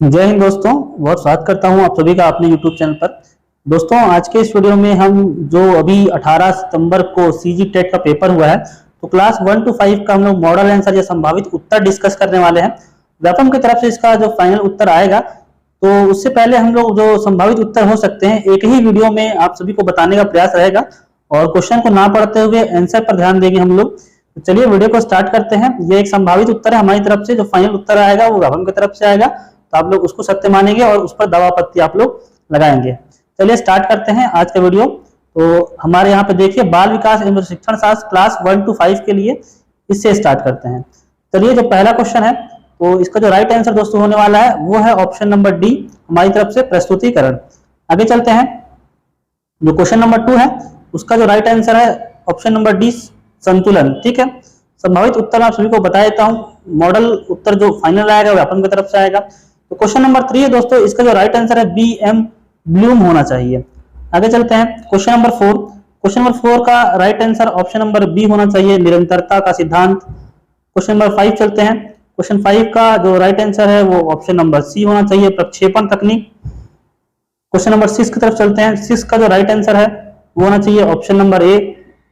जय हिंद दोस्तों। बहुत स्वागत करता हूं आप सभी का अपने YouTube चैनल पर। दोस्तों आज के इस वीडियो में हम जो अभी 18 सितंबर को सीजी टेट का पेपर हुआ है तो क्लास 1 to 5 का हम लोग मॉडल आंसर या संभावित उत्तर डिस्कस करने वाले हैं। व्यापम की तरफ से इसका जो फाइनल उत्तर आएगा तो उससे पहले हम लोग जो संभावित उत्तर हो सकते हैं एक ही वीडियो में आप सभी को बताने का प्रयास रहेगा और क्वेश्चन को ना पढ़ते हुए आंसर पर ध्यान देंगे हम लोग। तो चलिए वीडियो को स्टार्ट करते हैं। ये एक संभावित उत्तर है हमारी तरफ से, जो फाइनल उत्तर आएगा वो व्यापम की तरफ से आएगा तो आप लोग उसको सत्य मानेंगे और उस पर दवा पत्ती आप लोग लगाएंगे। चलिए स्टार्ट करते हैं आज का वीडियो। तो हमारे यहाँ पे देखिए बाल विकास एवं शिक्षण शास्त्र क्लास 1 to 5 के लिए इससे स्टार्ट करते हैं। चलिए जो पहला क्वेश्चन है तो इसका जो राइट आंसर दोस्तों होने वाला है वो है ऑप्शन नंबर डी, हमारी तरफ से प्रस्तुतिकरण। आगे चलते हैं। जो क्वेश्चन नंबर 2 है उसका जो राइट आंसर है ऑप्शन नंबर डी, संतुलन। ठीक है, संभावित उत्तर आप सभी को बता देता हूं। मॉडल उत्तर जो फाइनल आएगा व्यापम की तरफ से आएगा। तो क्वेश्चन नंबर 3 है दोस्तों, इसका जो राइट आंसर है बी एम ब्लूम होना चाहिए। आगे चलते हैं। क्वेश्चन नंबर 4, क्वेश्चन नंबर 4 का right answer option number B होना चाहिए, निरंतरता का सिद्धांत। क्वेश्चन नंबर 5 चलते हैं। क्वेश्चन 5 का जो राइट आंसर है वो ऑप्शन नंबर सी होना चाहिए, प्रक्षेपण तकनीक। क्वेश्चन नंबर 6 की तरफ चलते हैं। 6 का जो राइट आंसर है वो होना चाहिए ऑप्शन नंबर ए,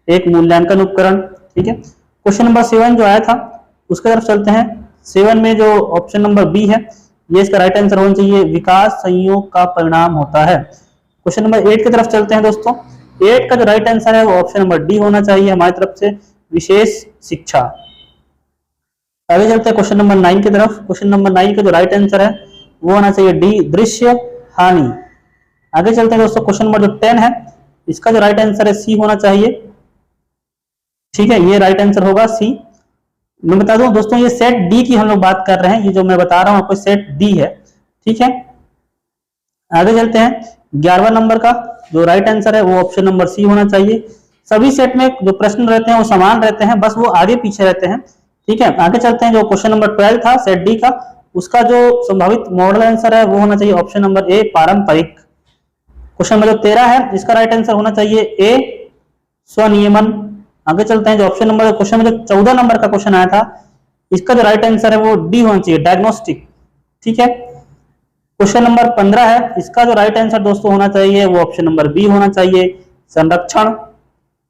एक मूल्यांकन उपकरण। ठीक है, क्वेश्चन नंबर 7 जो आया था उसकी तरफ चलते हैं। 7 में जो ऑप्शन नंबर बी है ये इसका राइट आंसर होना चाहिए, विकास संयोग का परिणाम होता है। क्वेश्चन नंबर 8 की तरफ चलते हैं दोस्तों। 8 का जो राइट आंसर है वो ऑप्शन नंबर डी होना चाहिए हमारी तरफ से, विशेष शिक्षा। आगे चलते हैं क्वेश्चन नंबर 9 की तरफ। क्वेश्चन नंबर 9 का जो राइट आंसर है वो होना चाहिए डी, दृश्य हानि। आगे चलते हैं दोस्तों। क्वेश्चन नंबर जो 10 है इसका जो राइट आंसर है सी होना चाहिए। ठीक है, ये राइट आंसर होगा सी। मैं बता दूं दोस्तों ये सेट डी की हम लोग बात कर रहे हैं, ये जो मैं बता रहा हूं आपको सेट डी है। ठीक है, आगे चलते हैं। 11वां नंबर का जो राइट आंसर है वो ऑप्शन नंबर सी होना चाहिए। सभी सेट में जो प्रश्न रहते हैं वो समान रहते हैं, बस वो आगे पीछे रहते हैं। ठीक है, आगे चलते हैं। जो क्वेश्चन नंबर 12 था सेट डी का, उसका जो संभावित मॉडल आंसर है वो होना चाहिए ऑप्शन नंबर ए, पारंपरिक। क्वेश्चन नंबर 13 है इसका राइट आंसर होना चाहिए ए, स्वनियमन। आगे चलते हैं। जो ऑप्शन नंबर क्वेश्चन में जो 14 नंबर का क्वेश्चन आया था इसका जो राइट आंसर है वो डी होना चाहिए, डायग्नोस्टिक। ठीक है, क्वेश्चन नंबर 15 है इसका जो राइट आंसर दोस्तों होना चाहिए वो ऑप्शन नंबर बी होना चाहिए, संरक्षण।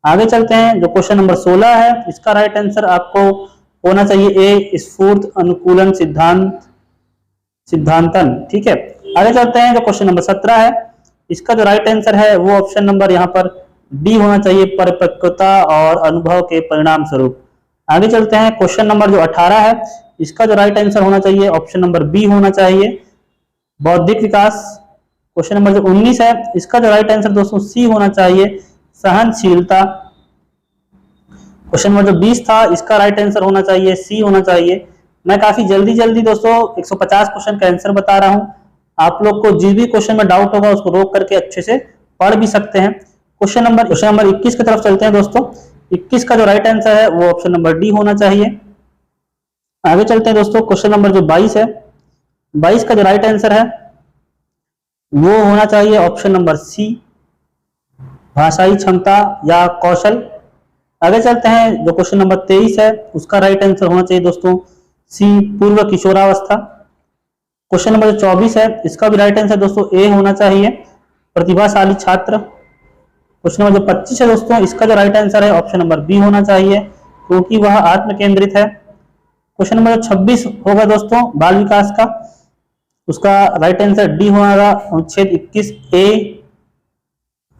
आगे चलते हैं। जो क्वेश्चन नंबर 16 है इसका राइट आंसर आपको होना चाहिए ए, स्फूर्त अनुकूलन सिद्धांत, सिद्धांतन। ठीक है, आगे चलते हैं। जो क्वेश्चन नंबर 17 है इसका जो राइट आंसर है वो ऑप्शन नंबर यहाँ पर डी होना चाहिए, परिपक्वता और अनुभव के परिणाम स्वरूप। आगे चलते हैं। क्वेश्चन नंबर जो 18 है इसका जो राइट आंसर होना चाहिए ऑप्शन नंबर बी होना चाहिए, बौद्धिक विकास। क्वेश्चन नंबर जो 19 है इसका जो राइट आंसर दोस्तों सी होना चाहिए, सहनशीलता। क्वेश्चन नंबर जो 20 था इसका राइट आंसर होना चाहिए सी होना चाहिए। मैं काफी जल्दी दोस्तों 150 क्वेश्चन का आंसर बता रहा हूं, आप लोग को जिस भी क्वेश्चन में डाउट होगा उसको रोक करके अच्छे से पढ़ भी सकते हैं। क्वेश्चन नंबर 21 की तरफ चलते हैं दोस्तों। 21 का जो राइट आंसर है वो ऑप्शन नंबर डी होना चाहिए। आगे चलते हैं दोस्तों। क्वेश्चन नंबर जो 22 है, 22 का जो राइट आंसर है वो होना चाहिए ऑप्शन नंबर सी, भाषाई क्षमता या कौशल। आगे चलते हैं। जो क्वेश्चन नंबर 23 है उसका राइट आंसर होना चाहिए दोस्तों सी, पूर्व किशोरावस्था। क्वेश्चन नंबर 24 है इसका भी राइट आंसर दोस्तों ए होना चाहिए, प्रतिभाशाली छात्र। क्वेश्चन नंबर जो 25 है दोस्तों इसका जो राइट आंसर है ऑप्शन नंबर बी होना चाहिए, क्योंकि वह आत्म केंद्रित है। क्वेश्चन नंबर 26 होगा दोस्तों बाल विकास का, उसका राइट आंसर डी होगा, अनुच्छेद 21 ए।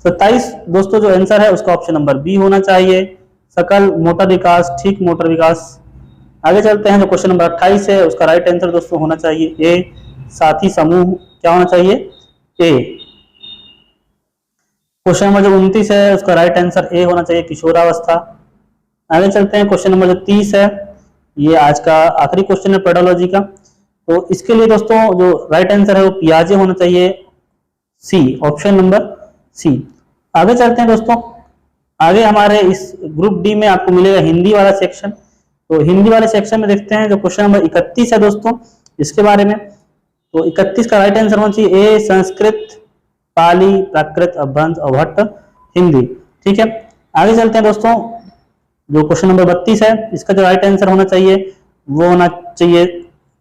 27 दोस्तों जो आंसर है उसका ऑप्शन नंबर बी होना चाहिए, सकल मोटर विकास, ठीक मोटर विकास। आगे चलते हैं। जो क्वेश्चन नंबर 28 है उसका राइट आंसर दोस्तों होना चाहिए ए, साथी समूह। क्या होना चाहिए? ए। क्वेश्चन नंबर जो 29 है उसका राइट आंसर ए होना चाहिए, किशोरावस्था। आगे चलते हैं। क्वेश्चन नंबर जो 30 है ये आज का आखिरी क्वेश्चन है पेडोलॉजी का, तो इसके लिए दोस्तों जो राइट आंसर है वो पियाजे होना चाहिए, सी, ऑप्शन नंबर सी। आगे चलते हैं दोस्तों। आगे हमारे इस ग्रुप डी में आपको मिलेगा हिंदी वाला सेक्शन, तो हिंदी वाले सेक्शन में देखते हैं। जो क्वेश्चन नंबर 31 है दोस्तों इसके बारे में, तो 31 का राइट आंसर होना चाहिए ए, संस्कृत, पाली, प्राकृत, अभ्रंश, अवहट्ट, हिंदी। ठीक है, आगे चलते हैं दोस्तों। जो क्वेश्चन नंबर 32 है इसका जो राइट आंसर होना चाहिए वो होना चाहिए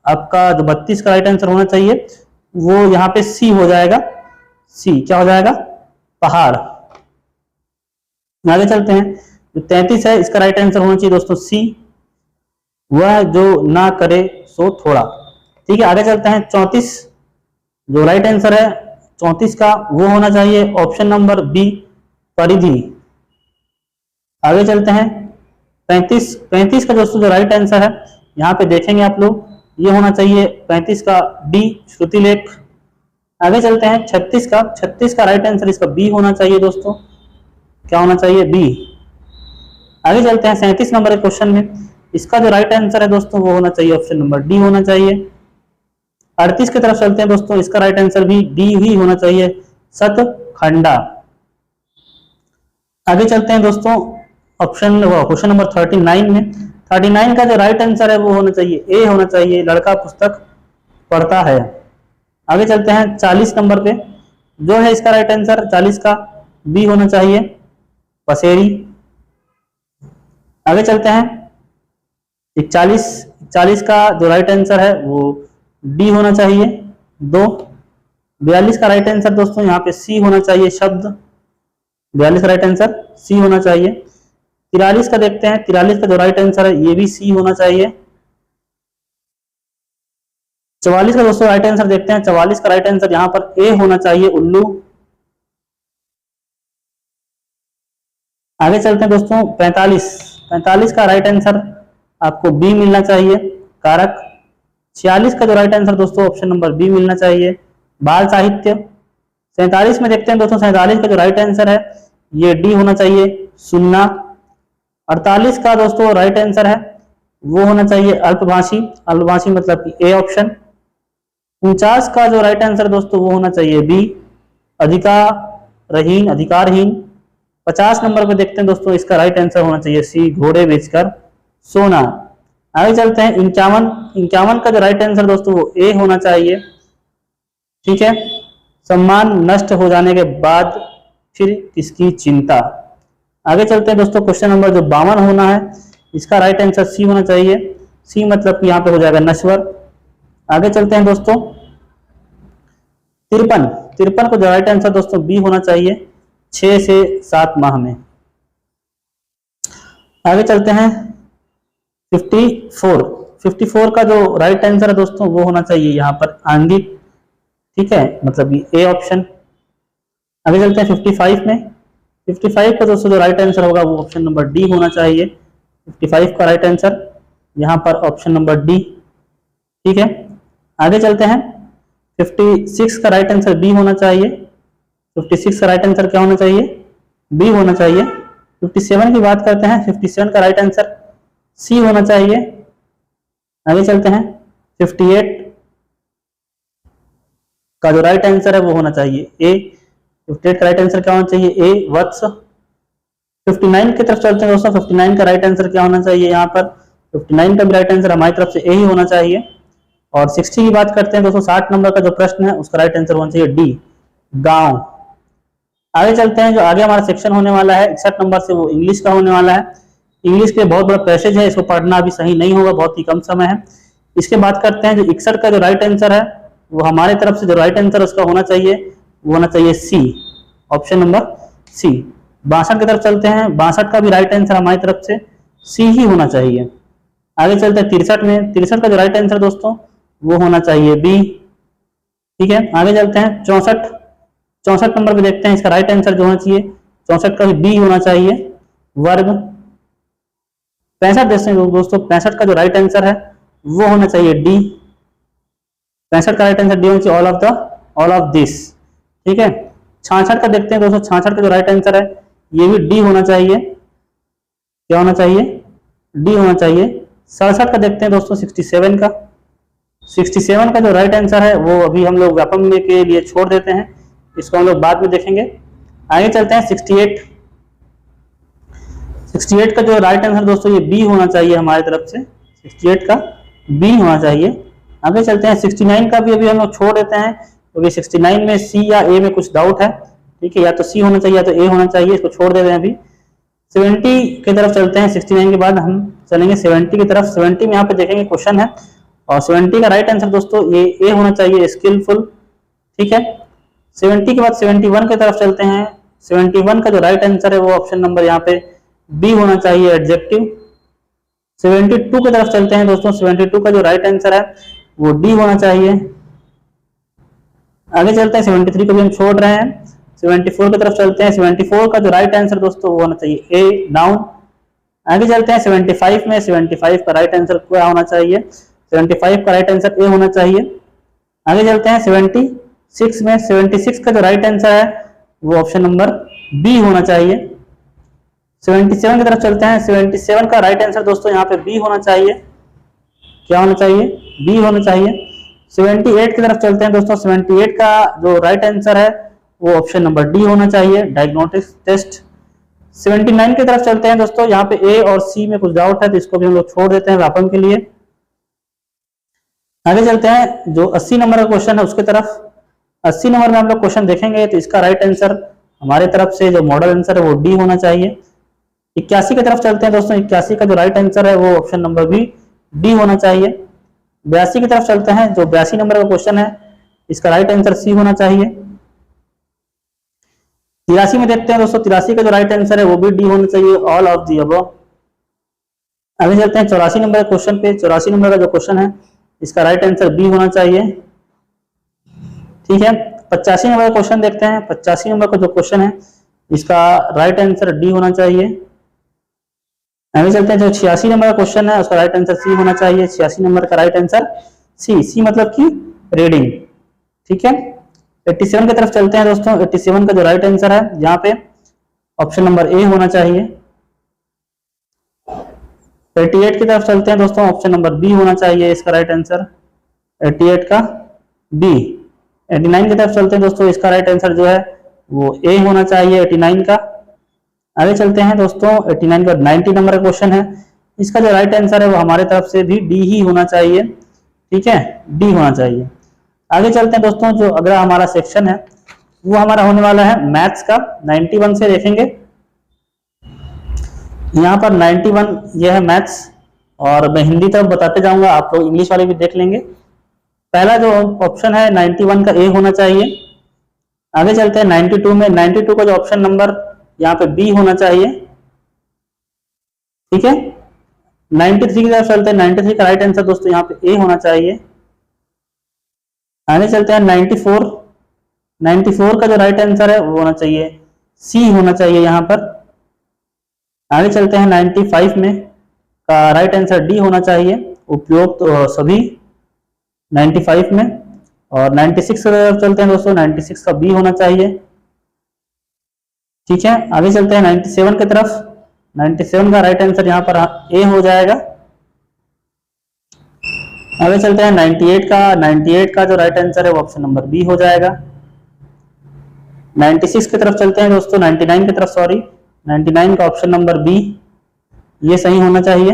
आपका जो 32 का राइट आंसर होना चाहिए वो यहाँ पे सी हो जाएगा। सी क्या हो जाएगा? पहाड़। आगे चलते हैं, जो 33 है इसका राइट आंसर होना चाहिए दोस्तों सी, वह जो ना करे सो थोड़ा। ठीक है, आगे चलते हैं। 34 जो राइट आंसर है 34 का वो होना चाहिए ऑप्शन नंबर बी, परिधि। आगे चलते हैं 35 का दोस्तों जो राइट आंसर है यहाँ पे देखेंगे आप लोग, ये होना चाहिए 35 का डी, श्रुतिलेख। आगे चलते हैं 36 का राइट आंसर इसका बी होना चाहिए दोस्तों, क्या होना चाहिए? बी। आगे चलते हैं 37 नंबर के क्वेश्चन में, इसका जो राइट आंसर है दोस्तों वो होना चाहिए ऑप्शन नंबर डी होना चाहिए। 38 की तरफ चलते हैं दोस्तों, इसका राइट आंसर भी डी ही होना चाहिए, सतखंडा। आगे चलते हैं दोस्तों क्वेश्चन नंबर 39 में, 39 का जो राइट आंसर है वो होना चाहिए ए होना चाहिए, लड़का पुस्तक पढ़ता है। आगे चलते हैं 40 नंबर पे, जो है इसका राइट आंसर 40 का बी होना चाहिए, पसेरी। आगे चलते हैं 41 का जो राइट आंसर है वो डी होना चाहिए, 2। 42 का राइट आंसर दोस्तों यहाँ पे सी होना चाहिए, शब्द। 42 का राइट आंसर सी होना चाहिए। 43 का देखते हैं, 43 का जो राइट आंसर है ये भी सी होना चाहिए। 44 का दोस्तों राइट आंसर देखते हैं, 44 का राइट आंसर यहाँ पर ए होना चाहिए, उल्लू। आगे चलते हैं दोस्तों 45 का राइट आंसर आपको बी मिलना चाहिए, कारक। 46 का जो राइट आंसर दोस्तों ऑप्शन नंबर बी मिलना चाहिए, बाल साहित्य। 47 में देखते हैं दोस्तों, 47 का जो राइट आंसर है ये डी होना चाहिए, सुनना। 48 का दोस्तों राइट आंसर है वो होना चाहिए अल्पभाषी, अल्पभाषी मतलब कि ए ऑप्शन। 49 का जो राइट आंसर दोस्तों वो होना चाहिए बी, अधिकारहीन, अधिकारहीन। 50 नंबर पे देखते हैं दोस्तों, इसका राइट आंसर होना चाहिए सी, घोड़े बेचकर सोना। आगे चलते हैं 51 का जो राइट आंसर दोस्तों वो ए होना चाहिए। ठीक है, सम्मान नष्ट हो जाने के बाद फिर किसकी चिंता। आगे चलते हैं दोस्तों, क्वेश्चन नंबर जो 52 होना है इसका राइट आंसर सी होना चाहिए, सी मतलब कि यहाँ पे हो जाएगा नश्वर। आगे चलते हैं दोस्तों 53 को जो राइट आंसर दोस्तों बी होना चाहिए, 6 से 7 माह में। आगे चलते हैं 54 का जो राइट आंसर है दोस्तों वो होना चाहिए यहाँ पर आंगिक। ठीक है, मतलब ये ए ऑप्शन। आगे चलते हैं 55 में, 55 का दोस्तों जो राइट आंसर होगा वो ऑप्शन नंबर डी होना चाहिए, 55 का राइट आंसर यहाँ पर ऑप्शन नंबर डी। ठीक है, आगे चलते हैं 56 का राइट आंसर बी होना चाहिए, 56 का राइट आंसर क्या होना चाहिए? बी होना चाहिए। 57 की बात करते हैं, 57 का राइट आंसर सी होना चाहिए। आगे चलते हैं 58 का जो राइट आंसर है वो होना चाहिए ए, 58 का राइट आंसर क्या होना चाहिए? ए, वत्स। 59 की तरफ चलते हैं दोस्तों, 59 का राइट आंसर क्या होना चाहिए? यहाँ पर 59 का भी राइट आंसर हमारी तरफ से ए ही होना चाहिए। और 60 की बात करते हैं दोस्तों, 60 नंबर का जो प्रश्न है उसका राइट आंसर होना चाहिए डी, गांव। आगे चलते हैं, जो आगे हमारा सेक्शन होने वाला है 61 नंबर से वो इंग्लिश का होने वाला है। इंग्लिश के बहुत बड़ा पैसेज है, इसको पढ़ना अभी सही नहीं होगा, बहुत ही कम समय है। इसके बात करते हैं, जो 61 का जो राइट आंसर है वो हमारे तरफ से जो राइट आंसर उसका होना चाहिए वो होना चाहिए सी, ऑप्शन नंबर सी। 62 की तरफ चलते हैं, 62 का भी राइट आंसर हमारी तरफ से सी ही होना चाहिए। आगे चलते हैं 63 में, 63 का जो राइट आंसर दोस्तों वो होना चाहिए बी। ठीक है, आगे चलते हैं 64 नंबर पे देखते हैं, इसका राइट आंसर जो होना चाहिए 64 का भी बी होना चाहिए, वर्ग। 65 देखते हैं दोस्तों, 65 का जो राइट आंसर है वो होना चाहिए डी, 65 का राइट आंसर डी होना चाहिए, ऑल ऑफ दिस। ठीक है, 66 का देखते हैं दोस्तों, 66 का जो राइट आंसर है ये भी डी होना चाहिए, क्या होना चाहिए? डी होना चाहिए। 67 का देखते हैं दोस्तों, 67 का जो राइट आंसर है वो अभी हम लोग व्यापम में के लिए छोड़ देते हैं, इसको हम लोग बाद में देखेंगे। आगे चलते हैं 68 का जो राइट आंसर दोस्तों ये बी होना चाहिए हमारी तरफ से, 68 का बी होना चाहिए। आगे चलते हैं 69 का भी अभी हम लोग छोड़ देते हैं, क्योंकि 69 में सी या ए में कुछ डाउट है। ठीक है, या तो सी होना चाहिए या तो ए होना चाहिए, इसको छोड़ देते हैं अभी। 70 की तरफ चलते हैं, 69 के बाद हम चलेंगे 70 की तरफ। 70 में यहाँ पे देखेंगे क्वेश्चन है, और 70 का राइट आंसर दोस्तों ए होना चाहिए, स्किलफुल। ठीक है, 70 के बाद 71 की तरफ चलते हैं। 71 का जो राइट आंसर है वो ऑप्शन नंबर यहाँ पे बी होना चाहिए, एडजेक्टिव। 72 की तरफ चलते हैं दोस्तों। 72 का जो राइट आंसर है वो डी होना चाहिए। आगे चलते हैं, 73 को भी हम छोड़ रहे हैं, 74 की तरफ चलते हैं। 74 का जो राइट आंसर दोस्तों वो होना चाहिए ए, डाउन। आगे चलते हैं 75 में। 75 का राइट आंसर क्या होना चाहिए? 75 का राइट आंसर ए होना चाहिए। आगे चलते हैं 76 में। 76 का जो राइट आंसर है वो ऑप्शन नंबर बी होना चाहिए। 77 की तरफ चलते हैं। 77 का राइट आंसर दोस्तों यहाँ पे बी होना चाहिए। क्या होना चाहिए? बी होना चाहिए। 78 की तरफ चलते हैं दोस्तों। 78 का जो राइट आंसर है वो ऑप्शन नंबर डी होना चाहिए, डायग्नोस्टिक टेस्ट। 79 की तरफ चलते हैं दोस्तों। यहाँ पे ए और सी में कुछ डाउट है तो इसको भी हम लोग छोड़ देते हैं व्यापम के लिए। आगे चलते हैं, जो 80 नंबर का क्वेश्चन है उसके तरफ। 80 नंबर में हम लोग क्वेश्चन देखेंगे तो इसका राइट आंसर हमारे तरफ से जो मॉडल आंसर है वो डी होना चाहिए। 81 की तरफ चलते हैं दोस्तों। 81 का जो राइट आंसर है वो ऑप्शन नंबर बी, डी होना चाहिए। 82 की तरफ चलते हैं। जो 82 नंबर का क्वेश्चन है इसका राइट आंसर सी होना चाहिए। 83 में देखते हैं दोस्तों। 83 का जो राइट आंसर है वो भी डी होना चाहिए, ऑल ऑफ दी अबव। आगे चलते हैं 84 नंबर के क्वेश्चन पे। 84 नंबर का जो क्वेश्चन है इसका राइट आंसर बी होना चाहिए। ठीक है, 85 नंबर का क्वेश्चन देखते हैं। 85 नंबर का जो क्वेश्चन है इसका राइट आंसर डी होना चाहिए। आगे चलते हैं, जो 86 नंबर का क्वेश्चन है उसका राइट आंसर सी होना चाहिए। 86 नंबर का राइट आंसर सी मतलब कि रीडिंग। ठीक है, 87 की तरफ चलते हैं दोस्तों। 87 का जो राइट आंसर है यहाँ पे ऑप्शन नंबर ए होना चाहिए। 88 की तरफ चलते हैं दोस्तों। ऑप्शन नंबर बी होना चाहिए इसका राइट आंसर, 88 का बी। 89 की तरफ चलते हैं दोस्तों। इसका राइट आंसर जो है वो ए होना चाहिए, 89 का। आगे चलते हैं दोस्तों, 89 का 90 नंबर का क्वेश्चन है। इसका जो राइट आंसर है वो हमारे तरफ से भी डी ही होना चाहिए। ठीक है, डी होना चाहिए। आगे चलते हैं दोस्तों, जो अगला हमारा सेक्शन है वो हमारा होने वाला है मैथ्स का। 91 से देखेंगे। यहाँ पर 91 यह है मैथ्स, और मैं हिंदी तरफ बताते जाऊंगा, आप लोग इंग्लिश वाले भी देख लेंगे। पहला जो ऑप्शन है 91 का ए होना चाहिए। आगे चलते हैं 92 में। 92 का जो ऑप्शन नंबर यहाँ पे बी होना चाहिए। ठीक है, 93 की तरफ चलते हैं। 93 का राइट आंसर दोस्तों यहाँ पे ए होना चाहिए। आगे चलते हैं 94। 94 का जो राइट आंसर है वो होना चाहिए सी होना चाहिए यहाँ पर। आगे चलते हैं 95 में का राइट आंसर डी होना चाहिए, उपयोग तो सभी 95 में। और 96 की तरफ चलते हैं दोस्तों। 96 का बी होना चाहिए। ठीक है, आगे चलते हैं 97 की तरफ। 97 का राइट आंसर यहाँ पर ए हो जाएगा। आगे चलते हैं 98 का। 98 का जो राइट आंसर है वो ऑप्शन नंबर बी हो जाएगा। 96 की तरफ चलते हैं दोस्तों। 99 की तरफ, सॉरी, 99 का ऑप्शन नंबर बी, ये सही होना चाहिए।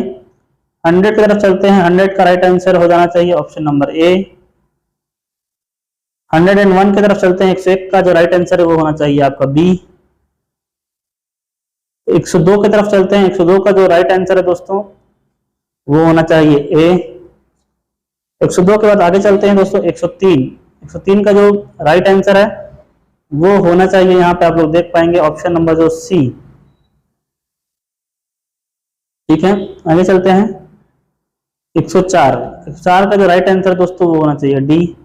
100 की तरफ चलते हैं। 100 का राइट आंसर हो जाना चाहिए ऑप्शन नंबर ए। 101 की तरफ चलते हैं। 101 का जो राइट आंसर है वो होना चाहिए आपका बी। 102 की तरफ चलते हैं। 102 का जो राइट आंसर है दोस्तों वो होना चाहिए ए। 102 के बाद आगे चलते हैं दोस्तों 103। 103 का जो राइट आंसर है वो होना चाहिए, यहाँ पे आप लोग देख पाएंगे ऑप्शन नंबर जो सी। ठीक है, आगे चलते हैं 104। 104 का जो राइट आंसर दोस्तों वो होना चाहिए डी,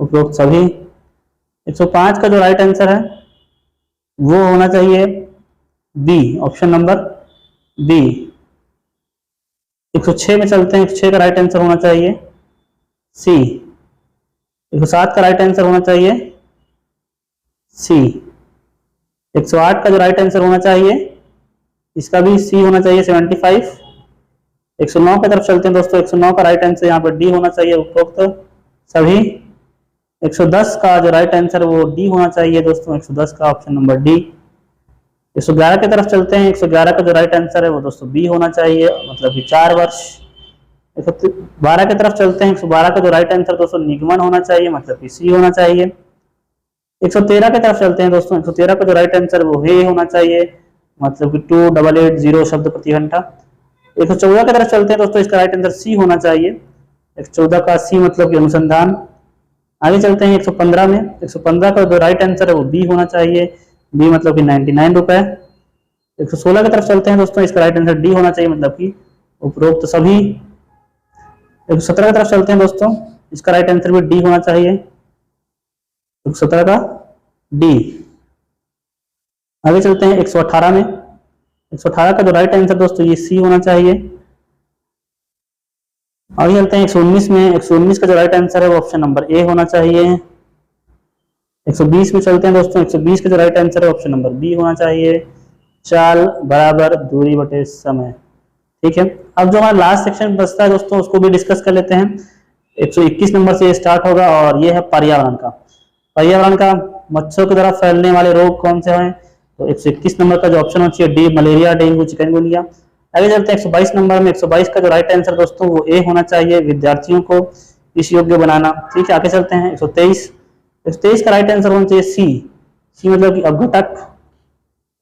उपरोक्त सभी। 105 का जो राइट आंसर है वो होना चाहिए बी, ऑप्शन नंबर बी। 106 में चलते हैं। 106 का राइट आंसर होना चाहिए सी। 107 का राइट आंसर होना चाहिए सी। 108 का जो राइट आंसर होना चाहिए इसका भी सी होना चाहिए, 75। 109 की तरफ चलते हैं दोस्तों। 109 का राइट आंसर यहाँ पर डी होना चाहिए, उपरोक्त सभी। 110 का जो राइट आंसर वो डी होना चाहिए दोस्तों, 110 का ऑप्शन नंबर डी। 111 की तरफ चलते हैं। 111 का जो राइट आंसर है वो दोस्तों बी होना चाहिए, मतलब कि 4 वर्ष। 112 की तरफ चलते हैं। 112 का जो राइट आंसर दोस्तों निगमन होना चाहिए, मतलब कि सी होना चाहिए। 113 की तरफ चलते हैं दोस्तों। 113 का जो राइट आंसर वो हे होना चाहिए, मतलब कि 2880 शब्द प्रति घंटा। 114 की तरफ चलते हैं दोस्तों। इसका राइट आंसर सी होना चाहिए, 114 का सी मतलब कि अनुसंधान। आगे चलते हैं 115 में। 115 का जो राइट आंसर है वो बी होना चाहिए, बी मतलब कि 99 रुपए। 116 की तरफ चलते हैं दोस्तों, इसका राइट आंसर डी होना चाहिए, मतलब कि उपरोक्त तो सभी। 117 की तरफ चलते हैं दोस्तों, इसका राइट आंसर भी डी होना चाहिए, 117 का डी। आगे चलते हैं 118 में। 118 का जो राइट आंसर दोस्तों ये सी होना चाहिए। आगे चलते हैं 119 में। 119 का जो राइट आंसर है वो ऑप्शन नंबर ए होना चाहिए। 120 में चलते हैं दोस्तों, 120 का जो राइट आंसर है ऑप्शन नंबर बी होना चाहिए, चाल बराबर दूरी बटे समय। ठीक है, अब जो हमारा लास्ट सेक्शन बचता है दोस्तों उसको भी डिस्कस कर लेते हैं। 121 नंबर से स्टार्ट होगा और ये है पर्यावरण का। पर्यावरण का मच्छरों की तरह फैलने वाले रोग कौन से हैं, तो 121 नंबर का जो ऑप्शन होना चाहिए डी, मलेरिया, डेंगू, चिकनगुनिया। आगे चलते हैं 122 नंबर में। 122 का जो राइट आंसर दोस्तों वो ए होना चाहिए, विद्यार्थियों को इस योग्य बनाना। ठीक है, आगे चलते हैं 123 का राइट आंसर होना चाहिए सी, सी मतलब कि अपघटक।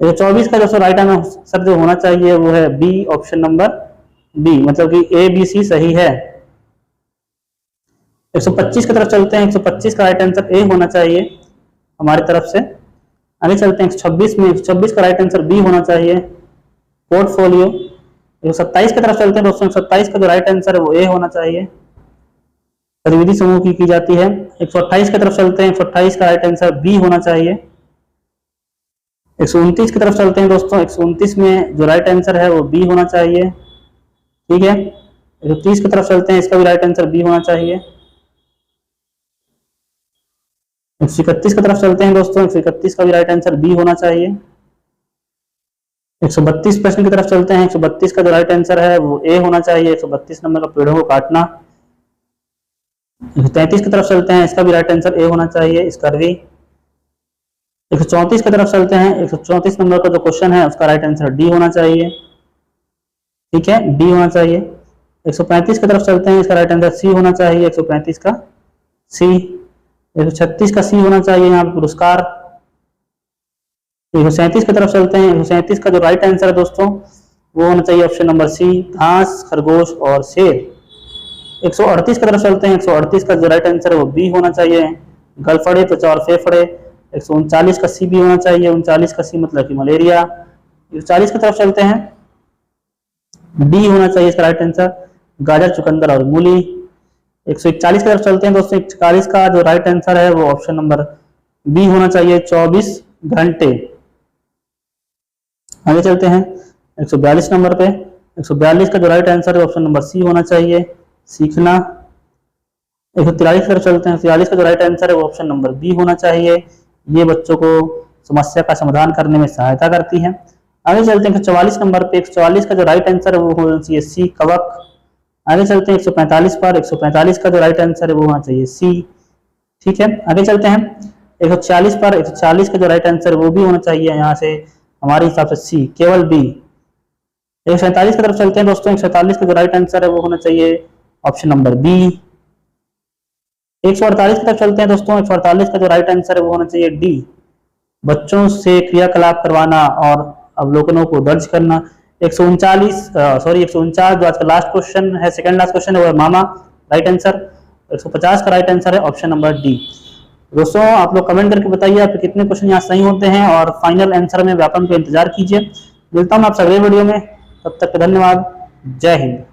124 का जो राइट आंसर जो होना चाहिए वो है बी, ऑप्शन नंबर बी मतलब कि ए बी सी सही है। 125 की तरफ चलते हैं। 125 का राइट आंसर ए होना चाहिए हमारी तरफ से। आगे चलते हैं 126 में। 126 का राइट आंसर बी होना चाहिए, पोर्टफोलियो। 127 की तरफ चलते हैं दोस्तों। 127 का जो राइट आंसर है वो ए होना चाहिए, गतिविधि समूह की जाती है। 128 की तरफ चलते हैं। 128 का राइट आंसर बी होना चाहिए। 129 की तरफ चलते हैं दोस्तों। 129 में जो राइट आंसर है वो बी होना चाहिए। ठीक है, 130 की तरफ चलते हैं, इसका भी राइट आंसर बी होना चाहिए। 131 की तरफ चलते हैं दोस्तों। 131 का भी राइट आंसर बी होना चाहिए। 132 प्रश्न की तरफ चलते हैं। 132 का जो राइट आंसर है वो ए होना चाहिए, 132 नंबर का पेड़ों को काटना। 133 की तरफ चलते हैं, इसका भी राइट आंसर ए होना चाहिए, स्कर्वी। 134 की तरफ चलते हैं। 134 नंबर का जो क्वेश्चन है उसका राइट आंसर डी होना चाहिए। ठीक है, डी होना चाहिए। 135 की तरफ चलते हैं, इसका राइट आंसर सी होना चाहिए, 135 का सी। 136 का सी होना चाहिए यहाँ पे पुरस्कार। 137 की तरफ चलते हैं। 137 का जो राइट आंसर है दोस्तों वो होना चाहिए ऑप्शन नंबर सी, घास, खरगोश और शेर। 138 की तरफ चलते हैं। 138 का जो राइट आंसर है वो बी होना चाहिए, गलफड़े, त्वचा और फेफड़े। 139 का सी भी होना चाहिए, 39 का सी मतलब कि मलेरिया। 140 की तरफ चलते हैं, डी होना चाहिए इसका राइट आंसर, गाजर, चुकंदर और मूली। 141 की तरफ चलते हैं दोस्तों। 141 का जो राइट आंसर है वो ऑप्शन नंबर बी होना चाहिए, 24 घंटे। आगे चलते हैं 142 नंबर पे। 142 का जो राइट आंसर है ऑप्शन नंबर सी होना चाहिए, सीखना। 143 की तरफ चलते हैं। 143 का जो राइट आंसर है वो ऑप्शन नंबर बी होना चाहिए, ये बच्चों को समस्या का समाधान करने में सहायता करती है। आगे चलते हैं 144 नंबर पे। 144 का जो राइट आंसर है वो होना चाहिए सी, कवक। आगे चलते हैं 145 पर। 145 का जो राइट आंसर है वो होना चाहिए सी। ठीक है, आगे चलते हैं 146 पर। 146 का जो राइट आंसर है वो भी होना चाहिए यहाँ से हमारे हिसाब से सी, केवल बी। 147 की तरफ चलते हैं दोस्तों। 147 का जो राइट आंसर है वो होना चाहिए ऑप्शन नंबर बी। 148 की तरफ चलते हैं दोस्तों। 148 का जो राइट आंसर है वो होना चाहिए डी, बच्चों से क्रियाकलाप करवाना और अवलोकनों को दर्ज करना। 149 जो आज का लास्ट क्वेश्चन है, सेकंड लास्ट क्वेश्चन है वो है मामा, राइट आंसर। 150 का राइट आंसर है ऑप्शन नंबर डी। दोस्तों आप लोग कमेंट करके बताइए आपके कितने क्वेश्चन यहाँ सही होते हैं और फाइनल आंसर में व्यापन पे इंतजार कीजिए। मिलता हूँ आपसे अगले वीडियो में, तब तक धन्यवाद, जय हिंद।